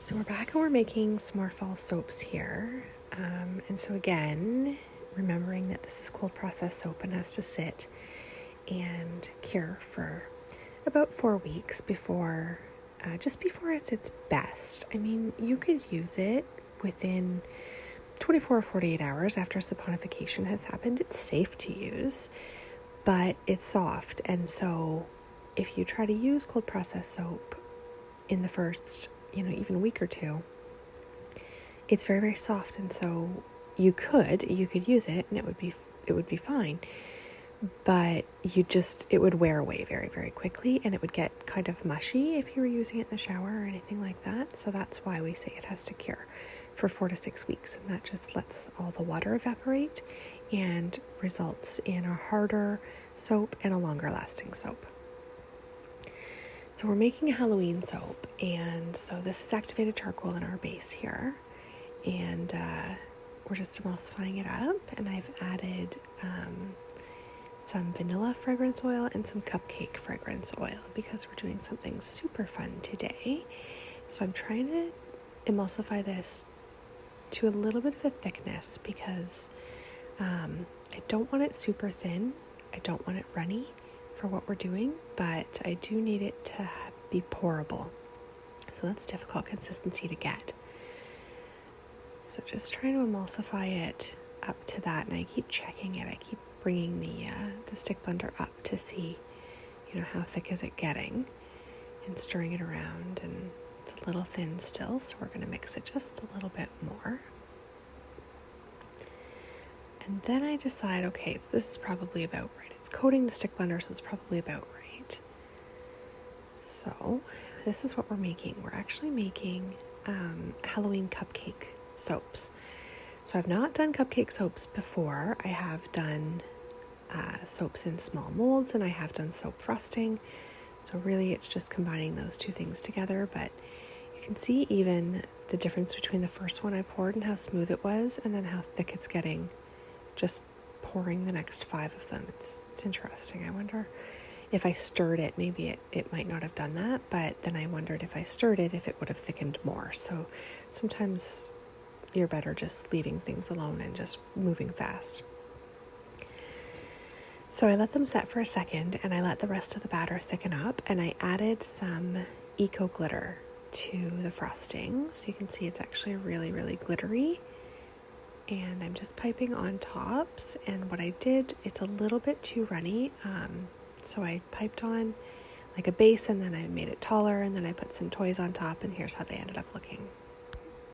So we're back and we're making some more fall soaps here. And so again, remembering that this is cold processed soap and has to sit and cure for about 4 weeks before, just before it's its best. I mean, you could use it within 24 or 48 hours after saponification has happened. It's safe to use, but it's soft. And so if you try to use cold processed soap in the first, even a week or two, it's very, very soft. And so you could use it and it would be fine. But it would wear away very, very quickly, and it would get kind of mushy if you were using it in the shower or anything like that. So that's why we say it has to cure for 4 to 6 weeks, and that just lets all the water evaporate and results in a harder soap and a longer lasting soap. So we're making a Halloween soap, and so this is activated charcoal in our base here, and we're just emulsifying it up, and I've added some vanilla fragrance oil and some cupcake fragrance oil because we're doing something super fun today. So I'm trying to emulsify this to a little bit of a thickness because I don't want it super thin. I don't want it runny for what we're doing, but I do need it to be pourable. So that's difficult consistency to get. So just trying to emulsify it up to that, and I keep checking it. I keep bringing the stick blender up to see, how thick is it getting, and stirring it around, and it's a little thin still, so we're going to mix it just a little bit more. And then I decide, okay, so this is probably about right. It's coating the stick blender, so it's probably about right. So this is what we're making. We're actually making Halloween cupcake soaps. So I've not done cupcake soaps before. I have done soaps in small molds, and I have done soap frosting. So really it's just combining those two things together, but you can see even the difference between the first one I poured and how smooth it was, and then how thick it's getting just pouring the next 5 of them. It's interesting. I wonder if I stirred it, maybe it might not have done that, but then I wondered if I stirred it, if it would have thickened more. So sometimes you're better just leaving things alone and just moving fast. So I let them set for a second, and I let the rest of the batter thicken up, and I added some eco glitter to the frosting. So you can see it's actually really, really glittery. And I'm just piping on tops, and what I did, it's a little bit too runny. So I piped on like a base, and then I made it taller, and then I put some toys on top, and here's how they ended up looking.